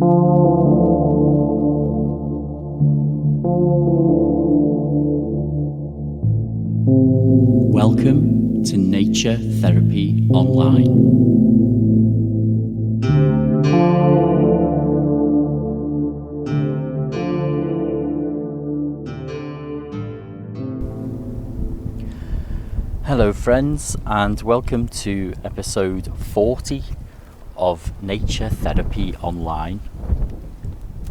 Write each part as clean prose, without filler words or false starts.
Welcome to Nature Therapy Online. Hello friends, and welcome to episode 40 of Nature Therapy Online.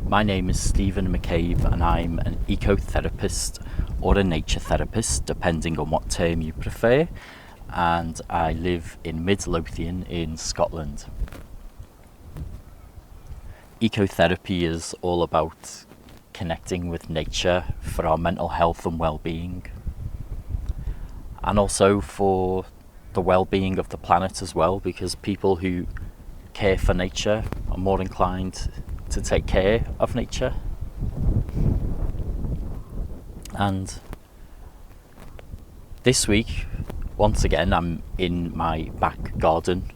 My name is Stephen McCabe and I'm an ecotherapist or a nature therapist, depending on what term you prefer, and I live in Midlothian in Scotland. Ecotherapy is all about connecting with nature for our mental health and well-being, and also for the well-being of the planet as well, because people who care for nature are more inclined to take care of nature. And this week, once again, I'm in my back garden.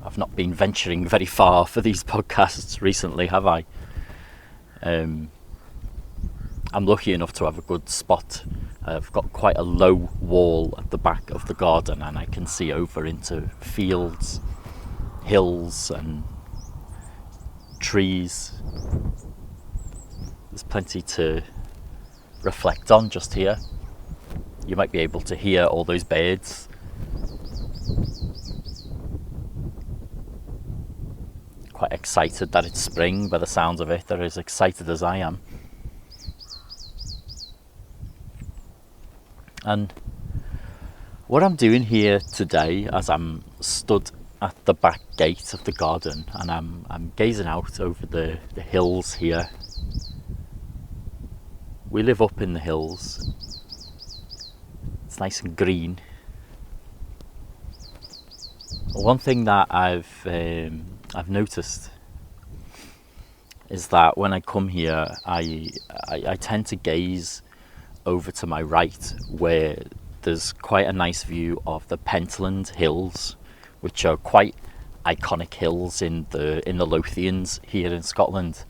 I've not been venturing very far for these podcasts recently, have I? I'm lucky enough to have a good spot. I've got quite a low wall at the back of the garden and I can see over into fields, hills and trees. There's plenty to reflect on just here. You might be able to hear all those birds. Quite excited that it's spring by the sounds of it. They're as excited as I am. And what I'm doing here today, as I'm stood at the back gate of the garden and I'm gazing out over the hills here. We live up in the hills. It's nice and green. One thing that I've noticed is that when I come here, I tend to gaze over to my right, where there's quite a nice view of the Pentland Hills, which are quite iconic hills in the Lothians here in Scotland.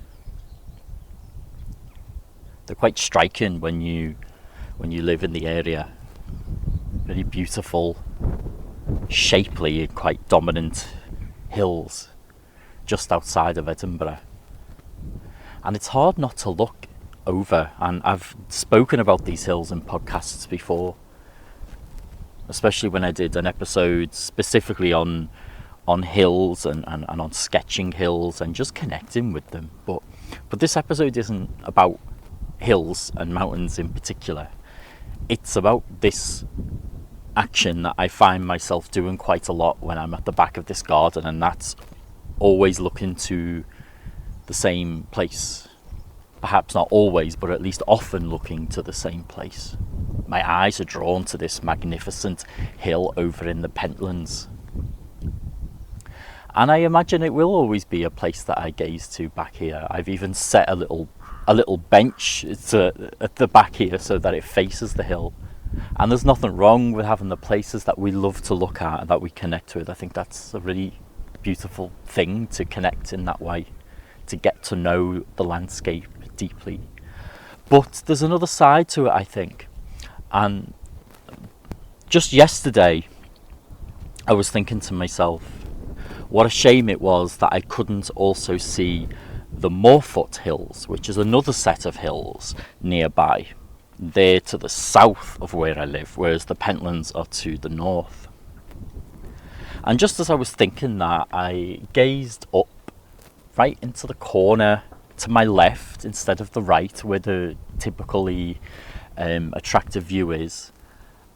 They're quite striking when you live in the area. Very beautiful, shapely and quite dominant hills just outside of Edinburgh. And it's hard not to look over, and I've spoken about these hills in podcasts before, especially when I did an episode specifically on hills and on sketching hills and just connecting with them. But this episode isn't about hills and mountains in particular. It's about this action that I find myself doing quite a lot when I'm at the back of this garden, and that's always looking to the same place. Perhaps not always, but at least often looking to the same place. My eyes are drawn to this magnificent hill over in the Pentlands. And I imagine it will always be a place that I gaze to back here. I've even set a little bench at the back here so that it faces the hill. And there's nothing wrong with having the places that we love to look at and that we connect with. I think that's a really beautiful thing, to connect in that way, to get to know the landscape deeply. But there's another side to it, I think. And just yesterday, I was thinking to myself, what a shame it was that I couldn't also see the Moorfoot Hills, which is another set of hills nearby. They're to the south of where I live, whereas the Pentlands are to the north. And just as I was thinking that, I gazed up right into the corner to my left instead of the right, where the typically attractive view is.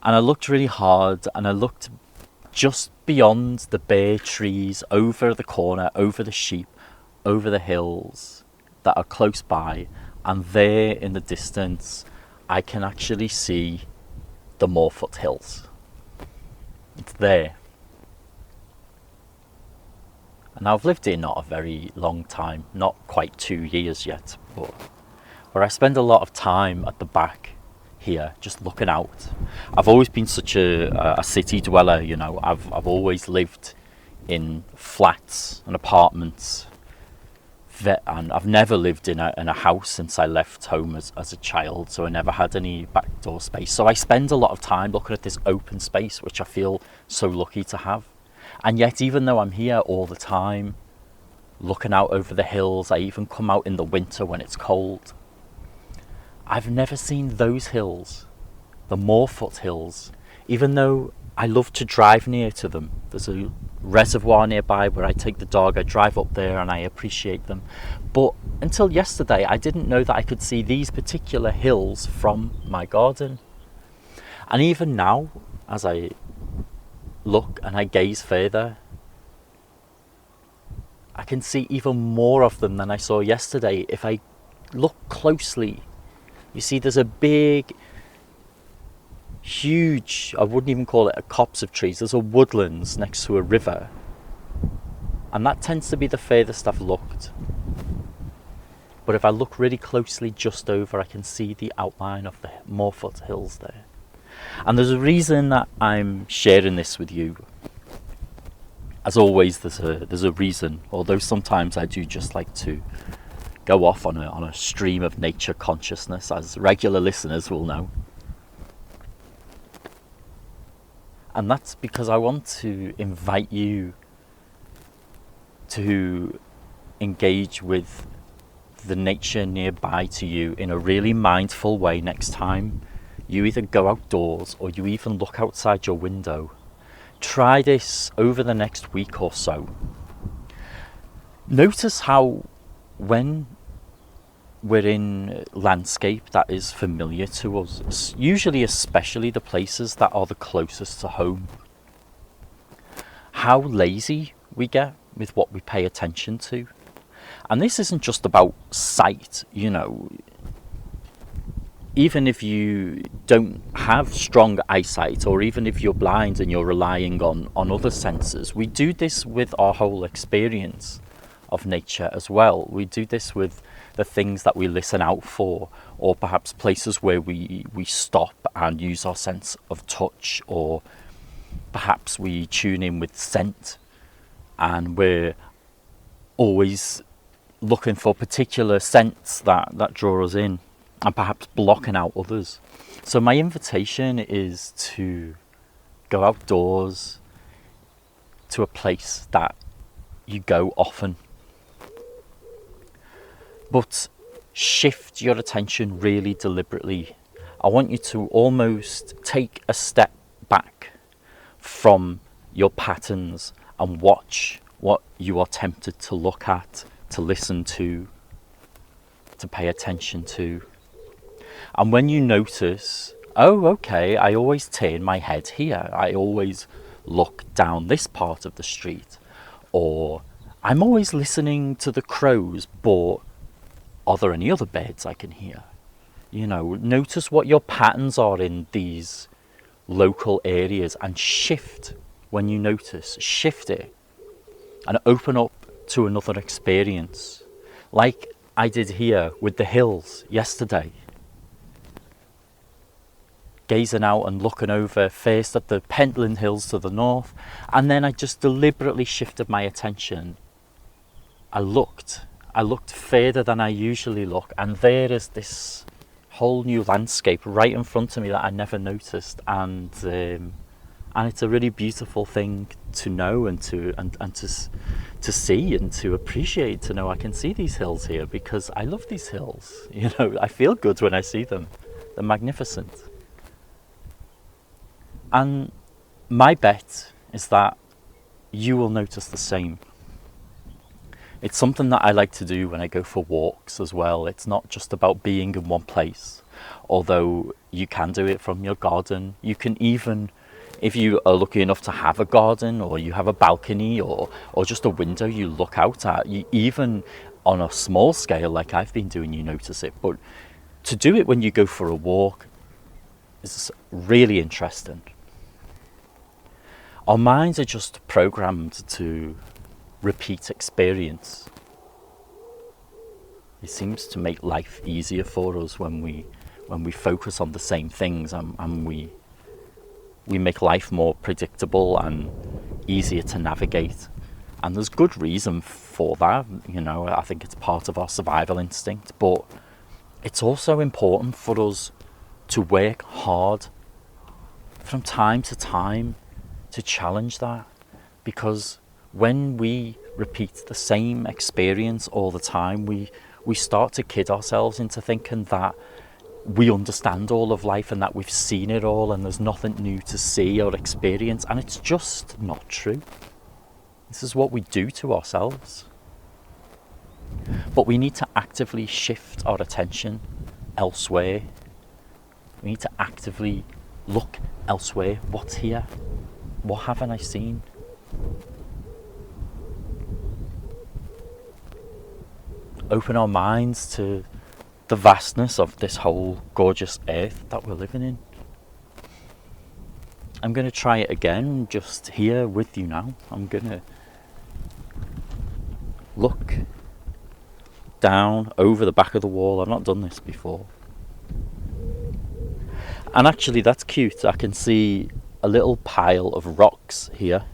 And I looked really hard, and I looked just beyond the bare trees, over the corner, over the sheep, over the hills that are close by, and there in the distance I can actually see the Moorfoot Hills. It's there. And I've lived here not a very long time, not quite 2 years yet, but where I spend a lot of time at the back here, just looking out. I've always been such a city dweller, you know. I've always lived in flats and apartments, and I've never lived in a house since I left home as a child, so I never had any backdoor space. So I spend a lot of time looking at this open space, which I feel so lucky to have. And yet, even though I'm here all the time, looking out over the hills, I even come out in the winter when it's cold, I've never seen those hills, the Moorfoot Hills, even though I love to drive near to them. There's a reservoir nearby where I take the dog, I drive up there and I appreciate them. But until yesterday, I didn't know that I could see these particular hills from my garden. And even now, as I look and I gaze further, I can see even more of them than I saw yesterday. If I look closely, you see there's a big, huge, I wouldn't even call it a copse of trees, there's a woodlands next to a river, and that tends to be the furthest I've looked. But if I look really closely just over, I can see the outline of the Moorfoot Hills there. And there's a reason that I'm sharing this with you. As always, there's a reason, although sometimes I do just like to go off on a stream of nature consciousness, as regular listeners will know. And that's because I want to invite you to engage with the nature nearby to you in a really mindful way next time you either go outdoors or you even look outside your window. Try this over the next week or so. Notice how when we're in landscape that is familiar to us, usually especially the places that are the closest to home, how lazy we get with what we pay attention to. And this isn't just about sight, you know. Even if you don't have strong eyesight, or even if you're blind and you're relying on other senses, we do this with our whole experience of nature as well. We do this with the things that we listen out for, or perhaps places where we stop and use our sense of touch, or perhaps we tune in with scent and we're always looking for particular scents that draw us in and perhaps blocking out others. So my invitation is to go outdoors to a place that you go often, but shift your attention really deliberately. I want you to almost take a step back from your patterns and watch what you are tempted to look at, to listen to pay attention to. And when you notice, oh, okay, I always turn my head here, I always look down this part of the street, or I'm always listening to the crows, but are there any other birds I can hear? You know, notice what your patterns are in these local areas and shift when you notice. Shift it and open up to another experience, like I did here with the hills yesterday. Gazing out and looking over first at the Pentland Hills to the north, and then I just deliberately shifted my attention. I looked further than I usually look, and there is this whole new landscape right in front of me that I never noticed, and it's a really beautiful thing to know and to see and to appreciate, to know I can see these hills here because I love these hills. You know, I feel good when I see them. They're magnificent. And my bet is that you will notice the same. It's something that I like to do when I go for walks as well. It's not just about being in one place, although you can do it from your garden. You can even, if you are lucky enough to have a garden, or you have a balcony, or just a window you look out at, you, even on a small scale like I've been doing, you notice it. But to do it when you go for a walk is really interesting. Our minds are just programmed to repeat experience. It seems to make life easier for us when we focus on the same things, and we make life more predictable and easier to navigate. And there's good reason for for that. I think it's part of our survival instinct, but it's also important for us to work hard from time to time to challenge that, because when we repeat the same experience all the time, we start to kid ourselves into thinking that we understand all of life and that we've seen it all and there's nothing new to see or experience, and it's just not true. This is what we do to ourselves. But we need to actively shift our attention elsewhere. We need to actively look elsewhere. What's here? What haven't I seen? Open our minds to the vastness of this whole gorgeous earth that we're living in. I'm going to try it again, just here with you now. I'm going to look down over the back of the wall. I've not done this before. And actually, that's cute. I can see a little pile of rocks here.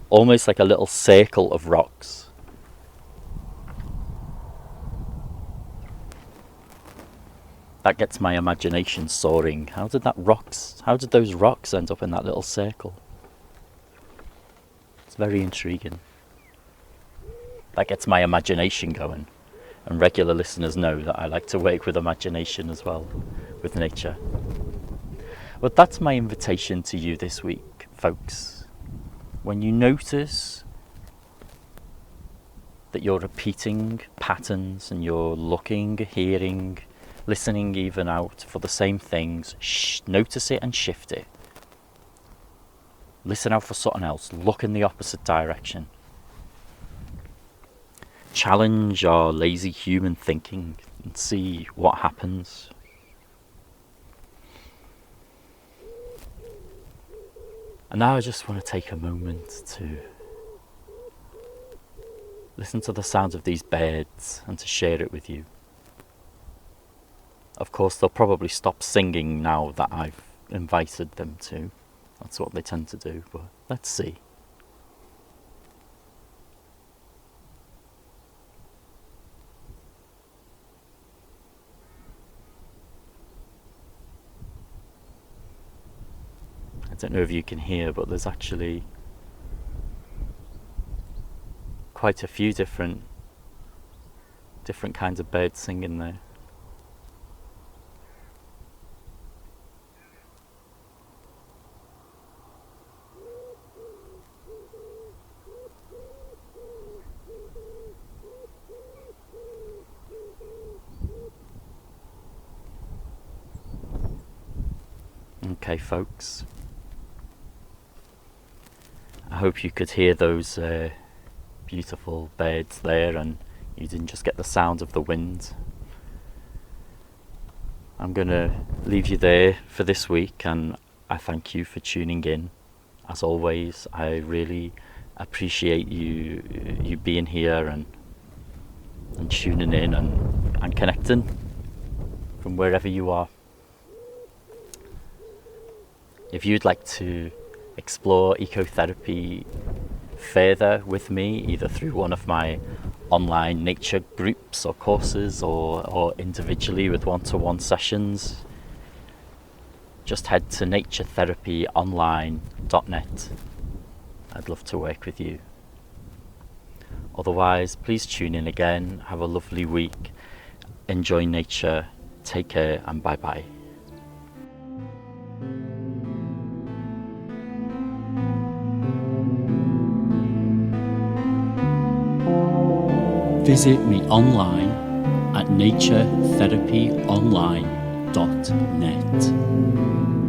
Almost like a little circle of rocks. That gets my imagination soaring. How did those rocks end up in that little circle? It's very intriguing. That gets my imagination going. And regular listeners know that I like to work with imagination as well, with nature. But that's my invitation to you this week, folks. When you notice that you're repeating patterns and you're looking, hearing, listening even out for the same things, notice it and shift it. Listen out for something else. Look in the opposite direction. Challenge our lazy human thinking and see what happens. And now I just want to take a moment to listen to the sounds of these birds and to share it with you. Of course, they'll probably stop singing now that I've invited them to. That's what they tend to do, but let's see. I don't know if you can hear, but there's actually quite a few different kinds of birds singing there. Okay, folks. I hope you could hear those beautiful birds there and you didn't just get the sound of the wind. I'm going to leave you there for this week, and I thank you for tuning in. As always, I really appreciate you being here and tuning in and connecting from wherever you are. If you'd like to explore ecotherapy further with me, either through one of my online nature groups or courses or individually with one-to-one sessions, just head to naturetherapyonline.net. I'd love to work with you. Otherwise, please tune in again. Have a lovely week. Enjoy nature. Take care and bye-bye. Visit me online at naturetherapyonline.net.